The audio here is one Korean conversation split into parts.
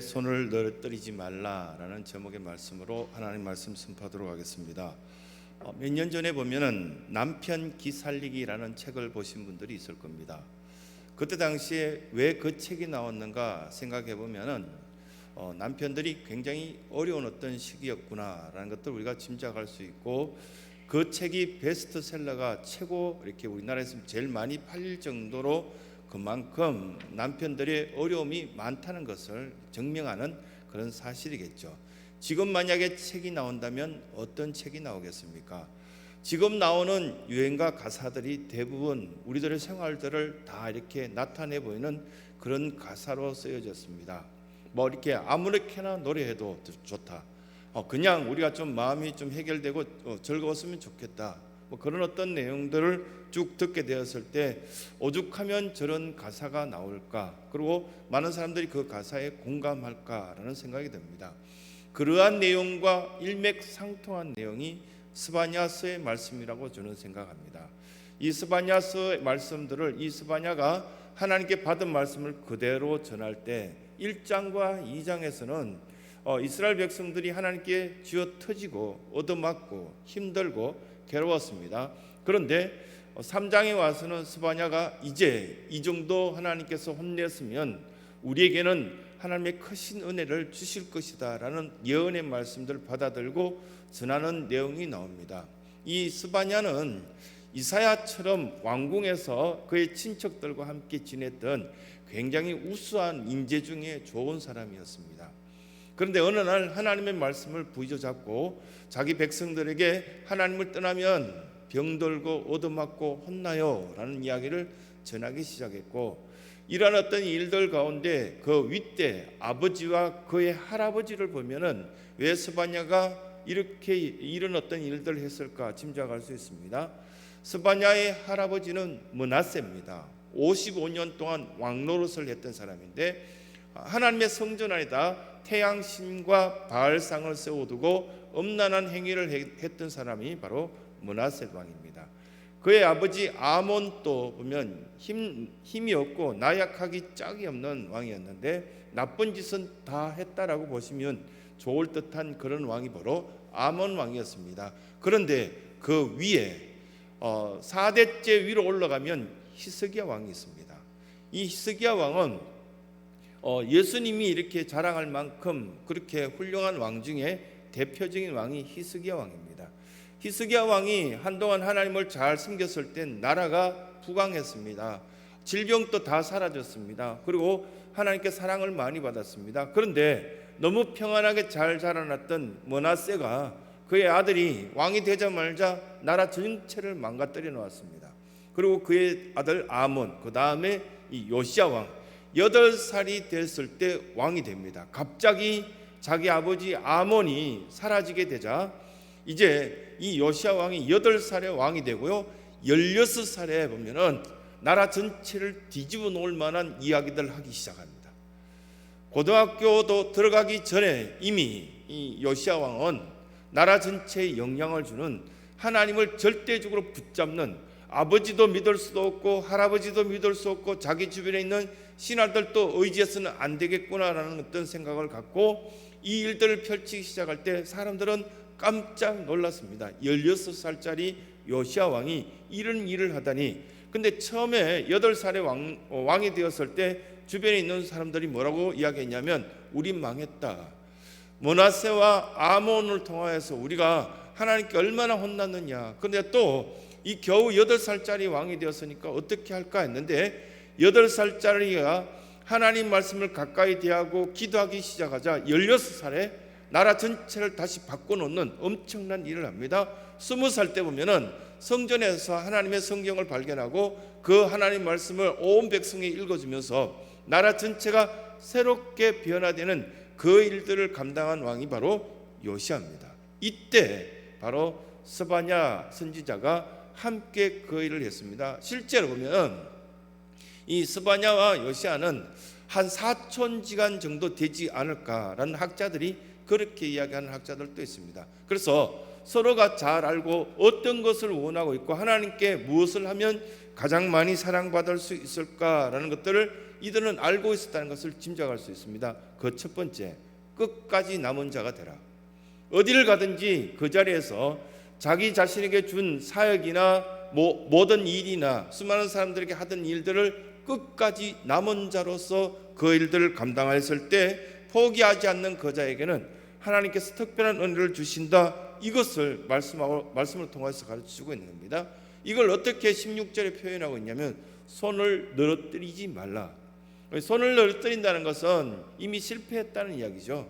손을 늘어뜨리지 말라라는 제목의 말씀으로 하나님 말씀 선포하도록 하겠습니다. 몇 년 전에 보면은 남편 기살리기라는 책을 보신 분들이 있을 겁니다. 그때 당시에 왜 그 책이 나왔는가 생각해 보면은 남편들이 굉장히 어려운 어떤 시기였구나라는 것들 우리가 짐작할 수 있고, 그 책이 베스트셀러가 최고 이렇게 우리나라에서 제일 많이 팔릴 정도로 그만큼 남편들의 어려움이 많다는 것을 증명하는 그런 사실이겠죠. 지금 만약에 책이 나온다면 어떤 책이 나오겠습니까? 지금 나오는 유행가 가사들이 대부분 우리들의 생활들을 다 이렇게 나타내 보이는 그런 가사로 쓰여졌습니다. 뭐 이렇게 아무렇게나 노래해도 좋다. 그냥 우리가 좀 마음이 좀 해결되고 즐거웠으면 좋겠다. 뭐 그런 어떤 내용들을 쭉 듣게 되었을 때 오죽하면 저런 가사가 나올까, 그리고 많은 사람들이 그 가사에 공감할까라는 생각이 듭니다. 그러한 내용과 일맥상통한 내용이 스바냐서의 말씀이라고 저는 생각합니다. 이 스바냐서의 말씀들을 이 스바냐가 하나님께 받은 말씀을 그대로 전할 때 1장과 2장에서는 이스라엘 백성들이 하나님께 쥐어 터지고 얻어맞고 힘들고 괴로웠습니다. 그런데 3장에 와서는 스바냐가 이제 이 정도 하나님께서 혼냈으면 우리에게는 하나님의 크신 은혜를 주실 것이다 라는 예언의 말씀들을 받아들고 전하는 내용이 나옵니다. 이 스바냐는 이사야처럼 왕궁에서 그의 친척들과 함께 지냈던 굉장히 우수한 인재 중에 좋은 사람이었습니다. 그런데 어느 날 하나님의 말씀을 부여잡고 자기 백성들에게 하나님을 떠나면 병들고 얻어맞고 혼나요 라는 이야기를 전하기 시작했고, 이러한 어떤 일들 가운데 그 윗대 아버지와 그의 할아버지를 보면은 왜 스바냐가 이렇게 이런 어떤 일들을 했을까 짐작할 수 있습니다. 스바냐의 할아버지는 므낫세입니다. 55년 동안 왕 노릇을 했던 사람인데, 하나님의 성전 안에다 태양신과 바알상을 세워두고 엄란한 행위를 했던 사람이 바로 므낫세 왕입니다. 그의 아버지 아몬도 보면 힘이 없고 나약하기 짝이 없는 왕이었는데 나쁜 짓은 다 했다라고 보시면 좋을 듯한 그런 왕이 바로 아몬 왕이었습니다. 그런데 그 위에 4대째 위로 올라가면 히스기야 왕이 있습니다. 이 히스기야 왕은 예수님이 이렇게 자랑할 만큼 그렇게 훌륭한 왕 중에 대표적인 왕이 히스기야 왕입니다. 히스기야 왕이 한동안 하나님을 잘 섬겼을 땐 나라가 부강했습니다. 질병도 다 사라졌습니다. 그리고 하나님께 사랑을 많이 받았습니다. 그런데 너무 평안하게 잘 자라났던 므낫세가 그의 아들이 왕이 되자마자 나라 전체를 망가뜨려 놓았습니다. 그리고 그의 아들 아몬, 그 다음에 이 요시야 왕, 8살이 됐을 때 왕이 됩니다. 갑자기 자기 아버지 아몬이 사라지게 되자 이제 이 요시야 왕이 8살에 왕이 되고요, 16살에 보면은 나라 전체를 뒤집어 놓을 만한 이야기들을 하기 시작합니다. 고등학교도 들어가기 전에 이미 이 요시야 왕은 나라 전체에 영향을 주는, 하나님을 절대적으로 붙잡는, 아버지도 믿을 수도 없고 할아버지도 믿을 수 없고 자기 주변에 있는 신하들도 의지해서는 안 되겠구나라는 어떤 생각을 갖고 이 일들을 펼치기 시작할 때 사람들은 깜짝 놀랐습니다. 16살짜리 요시야 왕이 이런 일을 하다니. 근데 처음에 8살에 왕이 되었을 때 주변에 있는 사람들이 뭐라고 이야기했냐면 우리 망했다. 므낫세와 아몬을 통하여서 우리가 하나님께 얼마나 혼났느냐. 그런데 또 이 겨우 8살짜리 왕이 되었으니까 어떻게 할까 했는데 8살짜리가 하나님 말씀을 가까이 대하고 기도하기 시작하자 16살에 나라 전체를 다시 바꿔놓는 엄청난 일을 합니다. 20살 때 보면은 성전에서 하나님의 성경을 발견하고 그 하나님 말씀을 온 백성이 읽어주면서 나라 전체가 새롭게 변화되는 그 일들을 감당한 왕이 바로 요시야입니다. 이때 바로 스바냐 선지자가 함께 그 일을 했습니다. 실제로 보면 이 스바냐와 요시야는 한 4천지간 정도 되지 않을까라는 학자들이 그렇게 이야기하는 학자들도 있습니다. 그래서 서로가 잘 알고 어떤 것을 원하고 있고 하나님께 무엇을 하면 가장 많이 사랑받을 수 있을까라는 것들을 이들은 알고 있었다는 것을 짐작할 수 있습니다. 그 첫 번째, 끝까지 남은 자가 되라. 어디를 가든지 그 자리에서 자기 자신에게 준 사역이나 모든 일이나 수많은 사람들에게 하던 일들을 끝까지 남은 자로서 그 일들을 감당했을 때 포기하지 않는 그 자에게는 하나님께서 특별한 은혜를 주신다. 이것을 말씀을 통해서 가르치고 있는 겁니다. 이걸 어떻게 16절에 표현하고 있냐면 손을 늘어뜨리지 말라. 손을 늘어뜨린다는 것은 이미 실패했다는 이야기죠.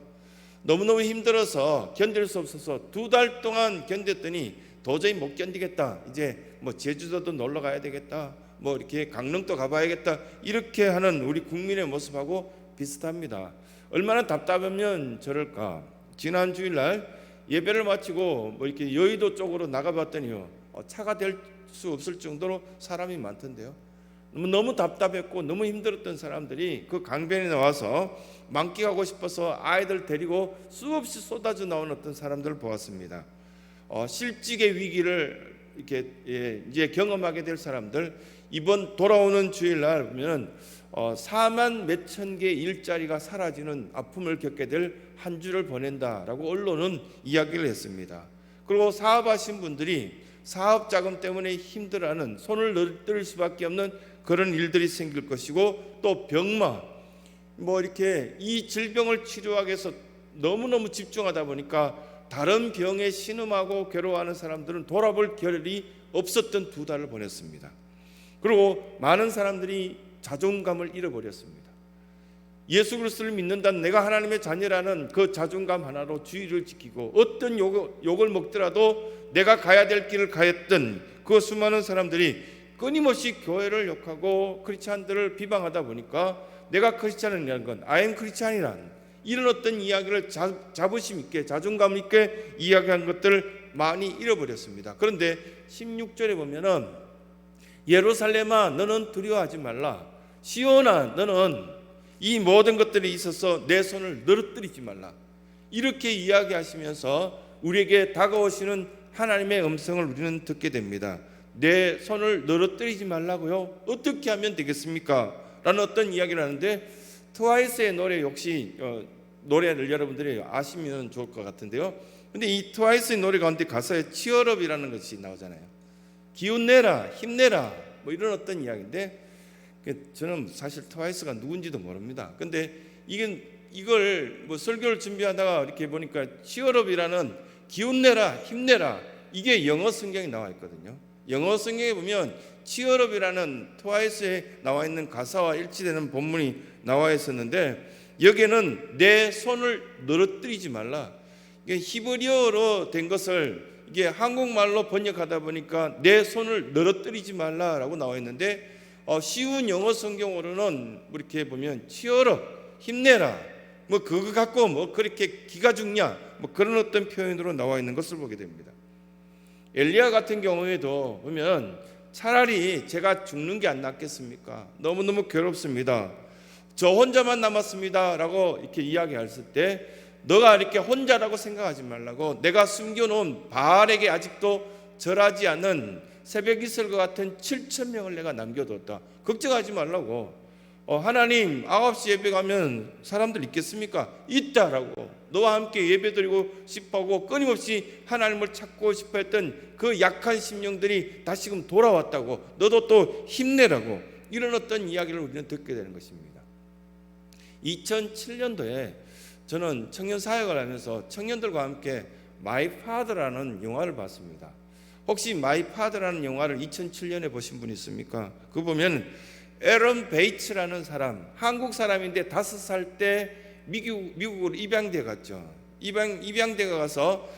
너무너무 힘들어서 견딜 수 없어서 2달 동안 견뎠더니 도저히 못 견디겠다. 이제 제주도도 놀러 가야 되겠다. 이렇게 강릉도 가봐야겠다. 이렇게 하는 우리 국민의 모습하고 비슷합니다. 얼마나 답답하면 저럴까. 지난 주일날 예배를 마치고 이렇게 여의도 쪽으로 나가봤더니요, 차가 될 수 없을 정도로 사람이 많던데요. 너무 답답했고 너무 힘들었던 사람들이 그 강변에 나와서 만끽하고 싶어서 아이들 데리고 수없이 쏟아져 나오는 어떤 사람들을 보았습니다. 실직의 위기를 이렇게 이제 경험하게 될 사람들, 이번 돌아오는 주일날 보면 4만 몇천 개 일자리가 사라지는 아픔을 겪게 될 한 주를 보낸다라고 언론은 이야기를 했습니다. 그리고 사업하신 분들이 사업 자금 때문에 힘들어하는, 손을 늘릴 수밖에 없는 그런 일들이 생길 것이고, 또 병마 이렇게 이 질병을 치료하기 위해서 너무너무 집중하다 보니까 다른 병에 신음하고 괴로워하는 사람들은 돌아볼 겨를이 없었던 2달을 보냈습니다. 그리고 많은 사람들이 자존감을 잃어버렸습니다. 예수 그리스도를 믿는다는, 내가 하나님의 자녀라는 그 자존감 하나로 주의를 지키고 어떤 욕을 먹더라도 내가 가야 될 길을 가였던 그 수많은 사람들이 끊임없이 교회를 욕하고 크리스찬들을 비방하다 보니까 내가 크리스찬이라는 건 아임 크리스찬이란 이런 어떤 이야기를 자부심 있게 자존감 있게 이야기한 것들을 많이 잃어버렸습니다. 그런데 16절에 보면은 예루살렘아 너는 두려워하지 말라. 시온아 너는 이 모든 것들이 있어서 내 손을 늘어뜨리지 말라. 이렇게 이야기하시면서 우리에게 다가오시는 하나님의 음성을 우리는 듣게 됩니다. 내 손을 늘어뜨리지 말라고요? 어떻게 하면 되겠습니까? 라는 어떤 이야기를 하는데, 트와이스의 노래 역시 노래를 여러분들이 아시면 좋을 것 같은데요. 근데 이 트와이스의 노래 가운데 가사에 치얼업이라는 것이 나오잖아요. 기운내라, 힘내라, 이런 어떤 이야기인데, 저는 사실 트와이스가 누군지도 모릅니다. 근데 이걸 설교를 준비하다가 이렇게 보니까 치얼업이라는 기운내라, 힘내라, 이게 영어 성경에 나와 있거든요. 영어 성경에 보면 치얼업이라는 트와이스에 나와 있는 가사와 일치되는 본문이 나와 있었는데, 여기에는 내 손을 늘어뜨리지 말라. 이게 히브리어로 된 것을 이게 한국말로 번역하다 보니까 내 손을 늘어뜨리지 말라라고 나와 있는데, 쉬운 영어 성경으로는 이렇게 보면 치얼업, 힘내라, 그거 갖고 그렇게 기가 죽냐, 그런 어떤 표현으로 나와 있는 것을 보게 됩니다. 엘리야 같은 경우에도 보면 차라리 제가 죽는 게 안 낫겠습니까? 너무너무 괴롭습니다. 저 혼자만 남았습니다 라고 이렇게 이야기했을 때, 너가 이렇게 혼자라고 생각하지 말라고, 내가 숨겨놓은 바알에게 아직도 절하지 않은 새벽 이슬과 같은 7,000명을 내가 남겨뒀다. 걱정하지 말라고. 하나님 9시 예배 가면 사람들 있겠습니까? 있다라고. 너와 함께 예배드리고 싶어하고 끊임없이 하나님을 찾고 싶어 했던 그 약한 심령들이 다시금 돌아왔다고. 너도 또 힘내라고. 이런 어떤 이야기를 우리는 듣게 되는 것입니다. 2007년도에 저는 청년 사역을 하면서 청년들과 함께 마이 파더라는 영화를 봤습니다. 혹시 마이 파더라는 영화를 2007년에 보신 분 있습니까? 그거 보면 에런 베이츠라는 사람, 한국 사람인데 5살 때 미국으로 입양돼 갔죠. 입양돼 가서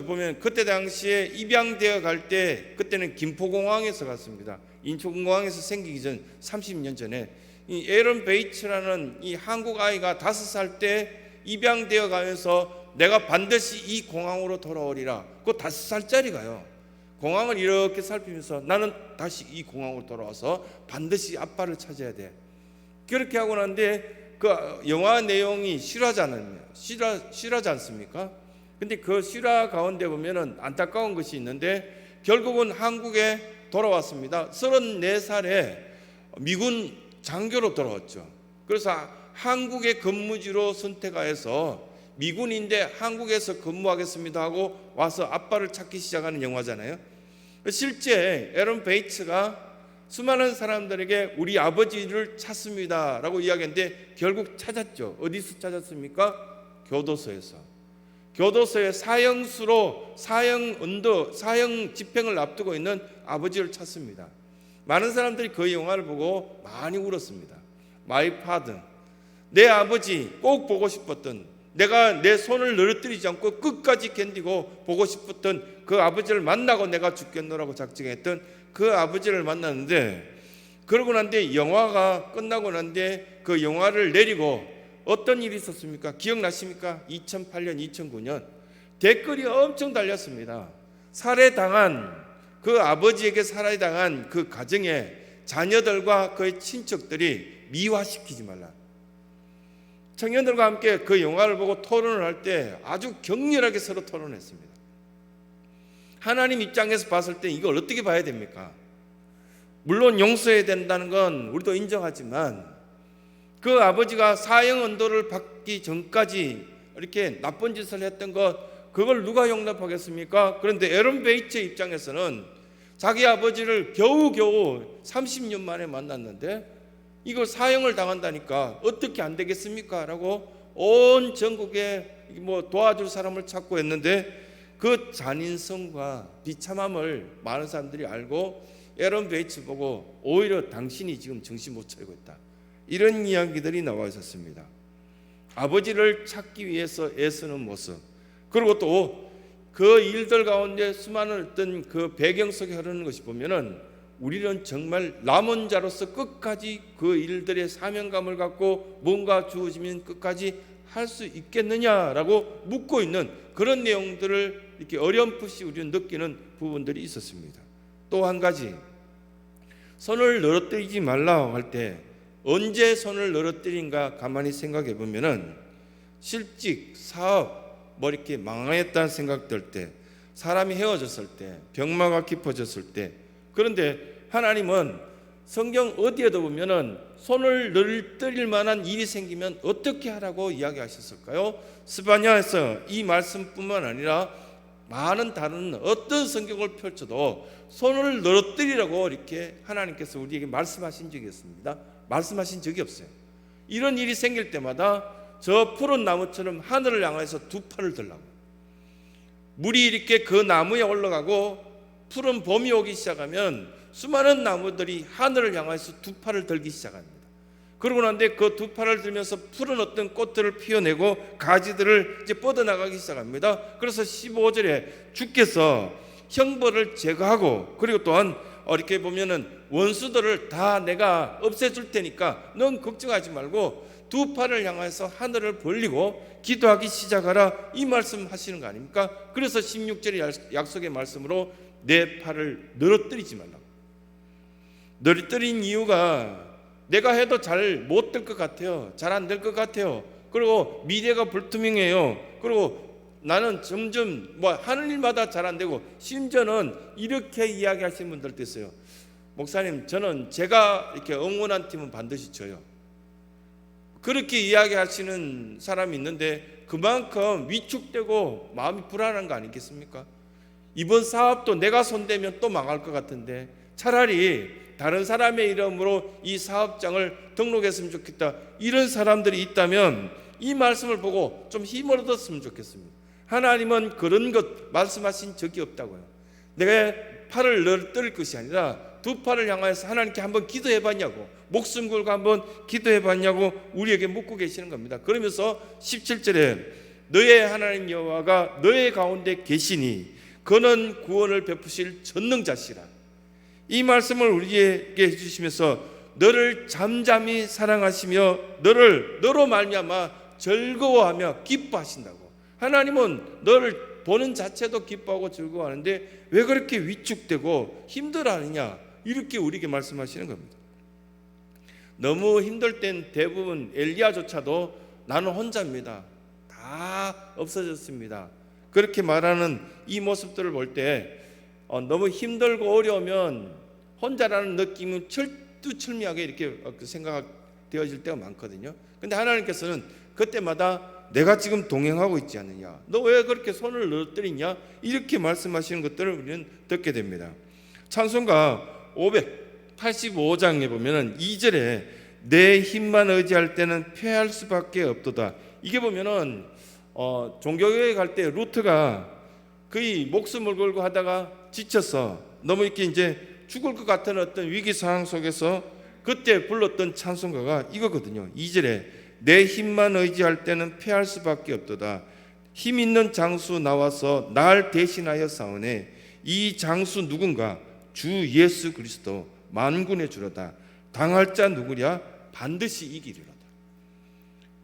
보면 그때 당시에 입양되어 갈 때, 그때는 김포공항에서 갔습니다. 인천공항에서 생기기 전 30년 전에 이 에런 베이츠라는 이 한국 아이가 5살 때 입양되어 가면서 내가 반드시 이 공항으로 돌아오리라. 그 5살짜리가요. 공항을 이렇게 살피면서 나는 다시 이 공항으로 돌아와서 반드시 아빠를 찾아야 돼. 그렇게 하고 난데 그 영화 내용이 실화지 않습니까? 근데 그 실화 가운데 보면은 안타까운 것이 있는데, 결국은 한국에 돌아왔습니다. 34살에 미군 장교로 돌아왔죠. 그래서 한국의 근무지로 선택하여서 미군인데 한국에서 근무하겠습니다 하고 와서 아빠를 찾기 시작하는 영화잖아요. 실제 에런 베이츠가 수많은 사람들에게 우리 아버지를 찾습니다 라고 이야기했는데 결국 찾았죠. 어디서 찾았습니까? 교도소에서. 교도소의 사형수로 사형 집행을 앞두고 있는 아버지를 찾습니다. 많은 사람들이 그 영화를 보고 많이 울었습니다. 마이 파든, 내 아버지 꼭 보고 싶었던, 내가 내 손을 늘어뜨리지 않고 끝까지 견디고 보고 싶었던 그 아버지를 만나고 내가 죽겠노라고 작정했던 그 아버지를 만났는데, 그러고 난 뒤에 영화가 끝나고 난 뒤에 그 영화를 내리고 어떤 일이 있었습니까? 기억나십니까? 2008년 2009년 댓글이 엄청 달렸습니다. 살해당한 그 아버지에게 살해당한 그 가정의 자녀들과 그의 친척들이 미화시키지 말라. 청년들과 함께 그 영화를 보고 토론을 할 때 아주 격렬하게 서로 토론했습니다. 하나님 입장에서 봤을 때 이걸 어떻게 봐야 됩니까? 물론 용서해야 된다는 건 우리도 인정하지만 그 아버지가 사형 언도를 받기 전까지 이렇게 나쁜 짓을 했던 것, 그걸 누가 용납하겠습니까? 그런데 에런 베이츠의 입장에서는 자기 아버지를 겨우겨우 30년 만에 만났는데 이걸 사형을 당한다니까 어떻게 안 되겠습니까? 라고 온 전국에 도와줄 사람을 찾고 했는데 그 잔인성과 비참함을 많은 사람들이 알고 에런 베이츠 보고 오히려 당신이 지금 정신 못 차리고 있다, 이런 이야기들이 나와 있었습니다. 아버지를 찾기 위해서 애쓰는 모습, 그리고 또 그 일들 가운데 수많은 어떤 그 배경 속에 흐르는 것이 보면은 우리는 정말 남은 자로서 끝까지 그 일들의 사명감을 갖고 뭔가 주어지면 끝까지 할 수 있겠느냐라고 묻고 있는 그런 내용들을 이렇게 어렴풋이 우리는 느끼는 부분들이 있었습니다. 또 한 가지, 손을 늘어뜨리지 말라 할 때 언제 손을 늘어뜨린가 가만히 생각해 보면은 실직, 사업 이렇게 망했다는 생각 들 때, 사람이 헤어졌을 때, 병마가 깊어졌을 때. 그런데 하나님은 성경 어디에도 보면은 손을 늘어뜨릴 만한 일이 생기면 어떻게 하라고 이야기하셨을까요? 스바냐에서 이 말씀뿐만 아니라 많은 다른 어떤 성경을 펼쳐도 손을 늘어뜨리라고 이렇게 하나님께서 우리에게 말씀하신 적이 있습니다. 말씀하신 적이 없어요. 이런 일이 생길 때마다 저 푸른 나무처럼 하늘을 향해서 두 팔을 들라고. 물이 이렇게 그 나무에 올라가고 푸른 봄이 오기 시작하면 수많은 나무들이 하늘을 향해서 두 팔을 들기 시작합니다. 그러고 난데 그 두 팔을 들면서 푸른 어떤 꽃들을 피워내고 가지들을 이제 뻗어나가기 시작합니다. 그래서 15절에 주께서 형벌을 제거하고, 그리고 또한 이렇게 보면은 원수들을 다 내가 없애줄 테니까 넌 걱정하지 말고 두 팔을 향해서 하늘을 벌리고 기도하기 시작하라, 이 말씀 하시는 거 아닙니까? 그래서 16절의 약속의 말씀으로 내 팔을 늘어뜨리지 말라고. 늘어뜨린 이유가 내가 해도 잘 못 될 것 같아요. 잘 안 될 것 같아요. 그리고 미래가 불투명해요. 그리고 나는 점점 하는 일마다 잘 안 되고, 심지어는 이렇게 이야기하시는 분들도 있어요. 목사님, 저는 제가 이렇게 응원한 팀은 반드시 져요. 그렇게 이야기하시는 사람이 있는데 그만큼 위축되고 마음이 불안한 거 아니겠습니까? 이번 사업도 내가 손대면 또 망할 것 같은데 차라리 다른 사람의 이름으로 이 사업장을 등록했으면 좋겠다, 이런 사람들이 있다면 이 말씀을 보고 좀 힘을 얻었으면 좋겠습니다. 하나님은 그런 것 말씀하신 적이 없다고요. 내가 팔을 늘어뜨릴 것이 아니라 두 팔을 향해서 하나님께 한번 기도해봤냐고, 목숨 걸고 한번 기도해봤냐고 우리에게 묻고 계시는 겁니다. 그러면서 17절에 너의 하나님 여호와가 너의 가운데 계시니 그는 구원을 베푸실 전능자시라, 이 말씀을 우리에게 해주시면서 너를 잠잠히 사랑하시며 너로 말미암아 즐거워하며 기뻐하신다고. 하나님은 너를 보는 자체도 기뻐하고 즐거워하는데 왜 그렇게 위축되고 힘들어하느냐, 이렇게 우리에게 말씀하시는 겁니다. 너무 힘들 땐 대부분 엘리야조차도 나는 혼자입니다, 다 없어졌습니다, 그렇게 말하는 이 모습들을 볼 때 너무 힘들고 어려우면 혼자라는 느낌은 철두철미하게 이렇게 생각되어질 때가 많거든요. 근데 하나님께서는 그때마다 내가 지금 동행하고 있지 않느냐, 너 왜 그렇게 손을 늘어뜨리냐, 이렇게 말씀하시는 것들을 우리는 듣게 됩니다. 찬송가 585장에 보면은 2절에 내 힘만 의지할 때는 패할 수밖에 없도다. 이게 보면은 종교교회 갈 때 루트가 거의 목숨을 걸고 하다가 지쳐서 너무 이렇게 이제 죽을 것 같은 어떤 위기 상황 속에서 그때 불렀던 찬송가가 이거거든요. 2절에 내 힘만 의지할 때는 패할 수밖에 없도다. 힘 있는 장수 나와서 날 대신하여 싸우네. 이 장수 누군가? 주 예수 그리스도 만군의 주로다. 당할 자 누구랴? 반드시 이기리로다.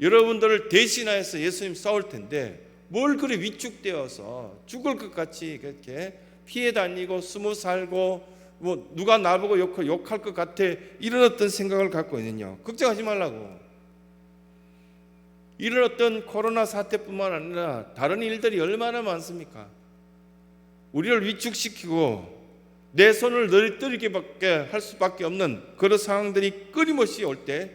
여러분들을 대신하여서 예수님 싸울 텐데 뭘 그리 위축되어서 죽을 것 같이 그렇게 피해 다니고 숨어 살고 뭐 누가 나보고 욕할 것 같아, 이런 어떤 생각을 갖고 있느냐. 걱정하지 말라고. 이런 어떤 코로나 사태뿐만 아니라 다른 일들이 얼마나 많습니까? 우리를 위축시키고 내 손을 늘어뜨리게 할 수밖에 없는 그런 상황들이 끊임없이 올 때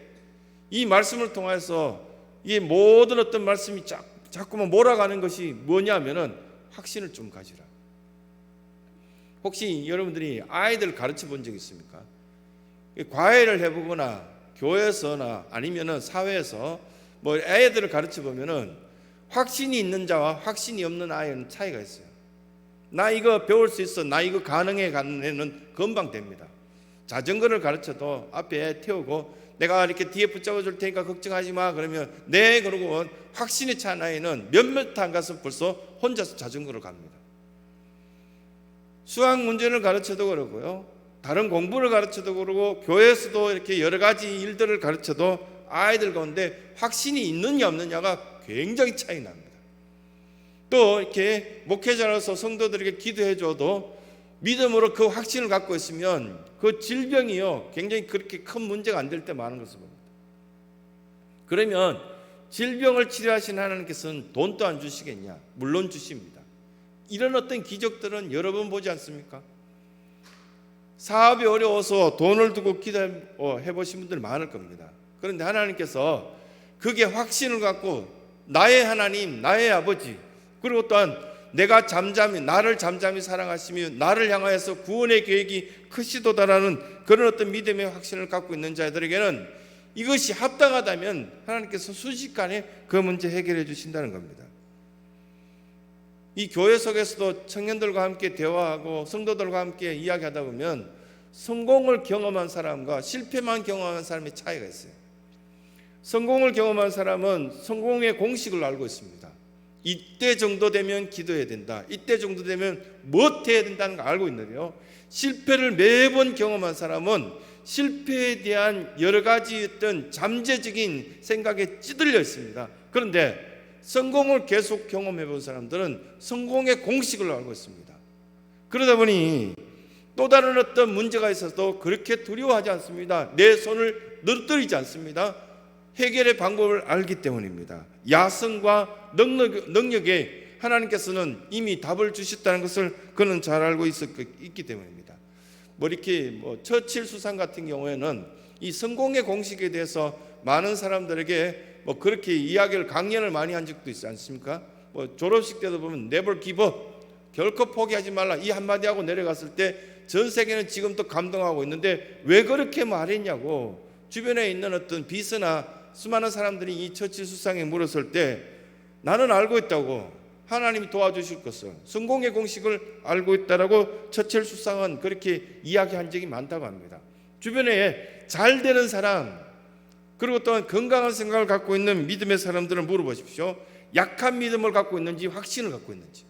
이 말씀을 통해서 이 모든 어떤 말씀이 자꾸만 몰아가는 것이 뭐냐면은 확신을 좀 가지라. 혹시 여러분들이 아이들 가르쳐 본 적 있습니까? 과외를 해보거나 교회에서나 아니면은 사회에서 뭐 애들을 가르쳐 보면은 확신이 있는 자와 확신이 없는 아이는 차이가 있어요. 나 이거 배울 수 있어, 나 이거 가능해 가는 애는 금방 됩니다. 자전거를 가르쳐도 앞에 태우고 내가 이렇게 뒤에 붙잡아 줄 테니까 걱정하지 마 그러면 네 그러고 확신이 찬 아이는 몇몇 안 가서 벌써 혼자서 자전거를 갑니다. 수학 문제를 가르쳐도 그러고요, 다른 공부를 가르쳐도 그러고 교회에서도 이렇게 여러 가지 일들을 가르쳐도 아이들 가운데 확신이 있느냐 없느냐가 굉장히 차이 납니다. 또 이렇게 목회자로서 성도들에게 기도해 줘도 믿음으로 그 확신을 갖고 있으면 그 질병이요 굉장히 그렇게 큰 문제가 안 될 때 많은 것을 봅니다. 그러면 질병을 치료하신 하나님께서는 돈도 안 주시겠냐? 물론 주십니다. 이런 어떤 기적들은 여러 번 보지 않습니까? 사업이 어려워서 돈을 두고 기도해 보신 분들 많을 겁니다. 그런데 하나님께서 그게 확신을 갖고 나의 하나님, 나의 아버지, 그리고 또한 내가 나를 잠잠히 사랑하시며 나를 향하여서 구원의 계획이 크시도다라는 그런 어떤 믿음의 확신을 갖고 있는 자들에게는 이것이 합당하다면 하나님께서 순식간에 그 문제 해결해 주신다는 겁니다. 이 교회 속에서도 청년들과 함께 대화하고 성도들과 함께 이야기하다 보면 성공을 경험한 사람과 실패만 경험한 사람의 차이가 있어요. 성공을 경험한 사람은 성공의 공식을 알고 있습니다. 이때 정도 되면 기도해야 된다, 이때 정도 되면 무엇 해야 된다는 걸 알고 있는데요, 실패를 매번 경험한 사람은 실패에 대한 여러 가지 어떤 잠재적인 생각에 찌들려 있습니다. 그런데 성공을 계속 경험해 본 사람들은 성공의 공식을 알고 있습니다. 그러다 보니 또 다른 어떤 문제가 있어도 그렇게 두려워하지 않습니다. 내 손을 늘어뜨리지 않습니다. 해결의 방법을 알기 때문입니다. 야성과 능력에 하나님께서는 이미 답을 주셨다는 것을 그는 잘 알고 있기 때문입니다. 이렇게 처칠 수상 같은 경우에는 이 성공의 공식에 대해서 많은 사람들에게 그렇게 이야기를 강연을 많이 한 적도 있지 않습니까? 졸업식 때도 보면 never give up, 결코 포기하지 말라, 이 한마디 하고 내려갔을 때 전 세계는 지금도 감동하고 있는데 왜 그렇게 말했냐고 주변에 있는 어떤 비서나 수많은 사람들이 이 처칠 수상에 물었을 때 나는 알고 있다고, 하나님이 도와주실 것을, 성공의 공식을 알고 있다라고 처칠 수상은 그렇게 이야기한 적이 많다고 합니다. 주변에 잘 되는 사람, 그리고 또한 건강한 생각을 갖고 있는 믿음의 사람들을 물어보십시오. 약한 믿음을 갖고 있는지 확신을 갖고 있는지.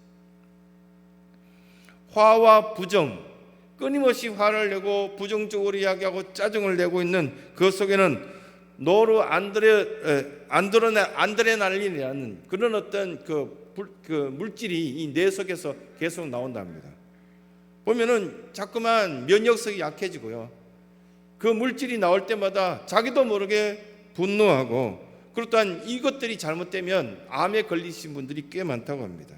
화와 부정, 끊임없이 화를 내고 부정적으로 이야기하고 짜증을 내고 있는 그 속에는 안드레날린이라는 그런 어떤 그 물질이 이 뇌 속에서 계속 나온답니다. 보면은 자꾸만 면역력이 약해지고요, 그 물질이 나올 때마다 자기도 모르게 분노하고, 그리고 또한 이것들이 잘못되면 암에 걸리신 분들이 꽤 많다고 합니다.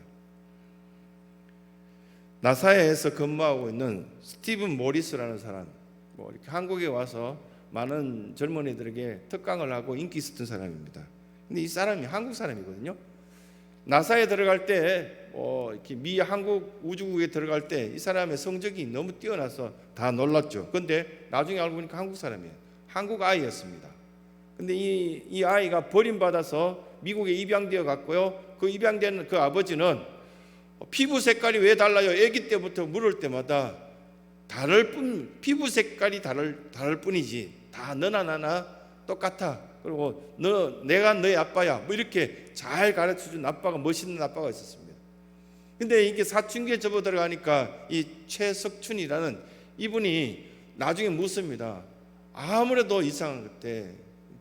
나사에서 근무하고 있는 스티븐 모리스라는 사람, 뭐 이렇게 한국에 와서 많은 젊은이들에게 특강을 하고 인기 있었던 사람입니다. 근데 이 사람이 한국 사람이거든요. 나사에 들어갈 때 이렇게 미 한국 우주국에 들어갈 때 이 사람의 성적이 너무 뛰어나서 다 놀랐죠. 근데 나중에 알고 보니까 한국 사람이에요. 한국 아이였습니다. 근데 이 아이가 버림받아서 미국에 입양되어 갔고요. 그 입양된 그 아버지는 피부 색깔이 왜 달라요? 아기 때부터 물을 때마다 피부 색깔이 다를 뿐이지 다 너나 나나 똑같아. 그리고 내가 너의 아빠야. 뭐 이렇게 잘 가르쳐준 아빠가, 멋있는 아빠가 있었습니다. 근데 이게 사춘기에 접어들어가니까 이 최석춘이라는 이분이 나중에 묻습니다. 아무래도 이상한 그때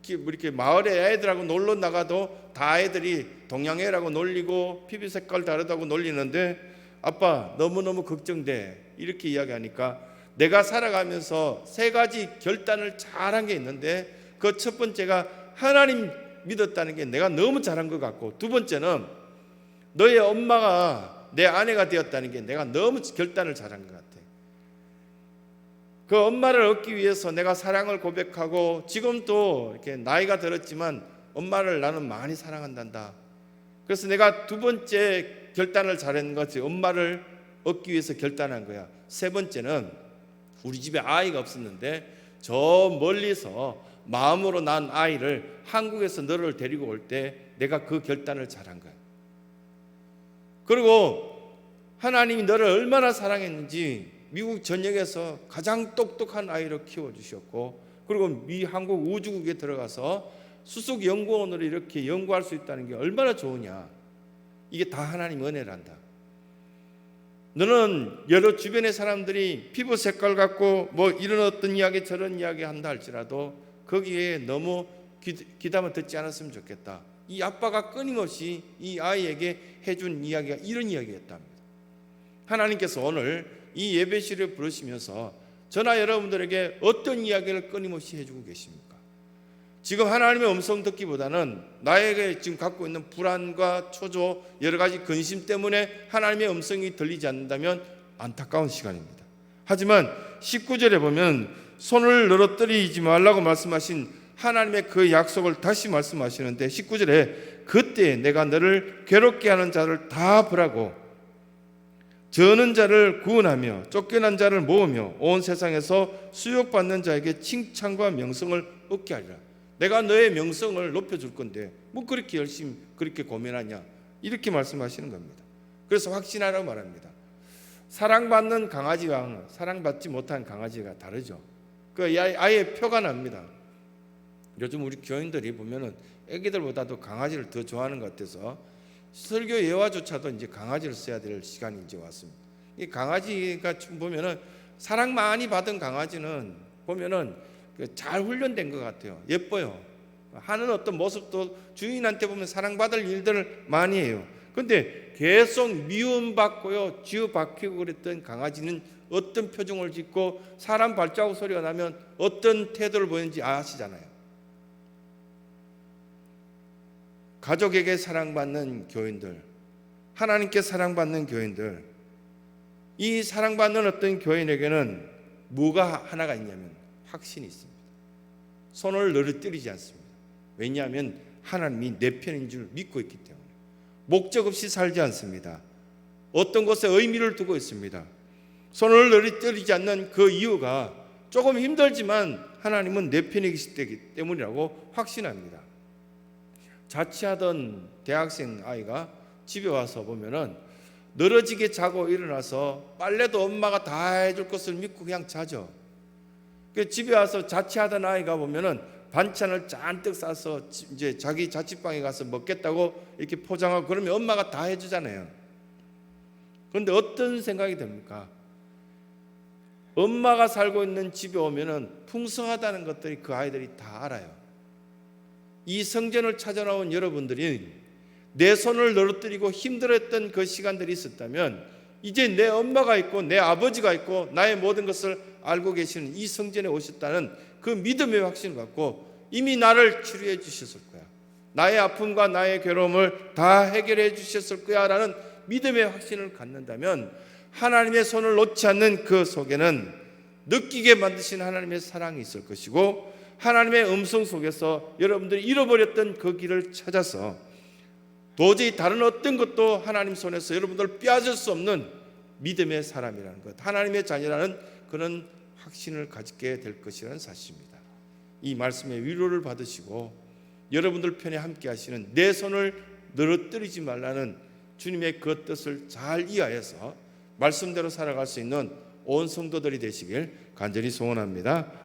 이렇게 마을에 애들하고 놀러 나가도 다 애들이 동양애라고 놀리고 피부 색깔 다르다고 놀리는데 아빠 너무너무 걱정돼. 이렇게 이야기하니까 내가 살아가면서 3가지 결단을 잘한 게 있는데 그 첫 번째가 하나님 믿었다는 게 내가 너무 잘한 것 같고, 두 번째는 너의 엄마가 내 아내가 되었다는 게 내가 너무 결단을 잘한 것 같아. 그 엄마를 얻기 위해서 내가 사랑을 고백하고 지금도 이렇게 나이가 들었지만 엄마를 나는 많이 사랑한단다. 그래서 내가 두 번째 결단을 잘한 거지. 엄마를 얻기 위해서 결단한 거야. 세 번째는 우리 집에 아이가 없었는데 저 멀리서 마음으로 난 아이를 한국에서 너를 데리고 올 때 내가 그 결단을 잘한 거야. 그리고 하나님이 너를 얼마나 사랑했는지 미국 전역에서 가장 똑똑한 아이로 키워주셨고, 그리고 미 한국 우주국에 들어가서 수석 연구원으로 이렇게 연구할 수 있다는 게 얼마나 좋으냐. 이게 다 하나님 은혜란다. 너는 여러 주변의 사람들이 피부 색깔 갖고 뭐 이런 어떤 이야기 저런 이야기 한다 할지라도 거기에 너무 귀담아 듣지 않았으면 좋겠다. 이 아빠가 끊임없이 이 아이에게 해준 이야기가 이런 이야기였답니다. 하나님께서 오늘 이 예배실을 부르시면서 저나 여러분들에게 어떤 이야기를 끊임없이 해주고 계십니까? 지금 하나님의 음성 듣기보다는 나에게 지금 갖고 있는 불안과 초조, 여러 가지 근심 때문에 하나님의 음성이 들리지 않는다면 안타까운 시간입니다. 하지만 19절에 보면 손을 늘어뜨리지 말라고 말씀하신 하나님의 그 약속을 다시 말씀하시는데 19절에 그때 내가 너를 괴롭게 하는 자를 다 벌하고 저는 자를 구원하며 쫓겨난 자를 모으며 온 세상에서 수욕받는 자에게 칭찬과 명성을 얻게 하리라. 내가 너의 명성을 높여줄 건데 뭐 그렇게 열심히 그렇게 고민하냐, 이렇게 말씀하시는 겁니다. 그래서 확신하라고 말합니다. 사랑받는 강아지와 사랑받지 못한 강아지가 다르죠. 그 아예 표가 납니다. 요즘 우리 교인들이 보면은 애기들보다도 강아지를 더 좋아하는 것 같아서 설교 예화조차도 이제 강아지를 써야 될 시간이 이제 왔습니다. 이 강아지가 보면은 사랑 많이 받은 강아지는 보면은 잘 훈련된 것 같아요. 예뻐요. 하는 어떤 모습도 주인한테 보면 사랑받을 일들을 많이 해요. 근데 계속 미움받고요, 쥐어박히고 그랬던 강아지는 어떤 표정을 짓고 사람 발자국 소리가 나면 어떤 태도를 보이는지 아시잖아요. 가족에게 사랑받는 교인들, 하나님께 사랑받는 교인들, 이 사랑받는 어떤 교인에게는 뭐가 하나가 있냐면 확신이 있습니다. 손을 늘어뜨리지 않습니다. 왜냐하면 하나님이 내 편인 줄 믿고 있기 때문에. 목적 없이 살지 않습니다. 어떤 것에 의미를 두고 있습니다. 손을 늘어뜨리지 않는 그 이유가 조금 힘들지만 하나님은 내 편에 계시기 때문이라고 확신합니다. 자취하던 대학생 아이가 집에 와서 보면은 늘어지게 자고 일어나서 빨래도 엄마가 다 해줄 것을 믿고 그냥 자죠. 집에 와서 자취하던 아이가 보면은 반찬을 잔뜩 싸서 이제 자기 자취방에 가서 먹겠다고 이렇게 포장하고 그러면 엄마가 다 해주잖아요. 그런데 어떤 생각이 듭니까? 엄마가 살고 있는 집에 오면은 풍성하다는 것들이 그 아이들이 다 알아요. 이 성전을 찾아나온 여러분들이 내 손을 늘어뜨리고 힘들었던 그 시간들이 있었다면 이제 내 엄마가 있고 내 아버지가 있고 나의 모든 것을 알고 계시는 이 성전에 오셨다는 그 믿음의 확신을 갖고 이미 나를 치료해 주셨을 거야. 나의 아픔과 나의 괴로움을 다 해결해 주셨을 거야 라는 믿음의 확신을 갖는다면 하나님의 손을 놓지 않는 그 속에는 느끼게 만드신 하나님의 사랑이 있을 것이고, 하나님의 음성 속에서 여러분들이 잃어버렸던 그 길을 찾아서 도저히 다른 어떤 것도 하나님 손에서 여러분들 빼앗을 수 없는 믿음의 사람이라는 것, 하나님의 자녀라는 그런 확신을 가지게 될 것이라는 사실입니다. 이 말씀의 위로를 받으시고 여러분들 편에 함께 하시는, 내 손을 늘어뜨리지 말라는 주님의 그 뜻을 잘 이해해서 말씀대로 살아갈 수 있는 온 성도들이 되시길 간절히 소원합니다.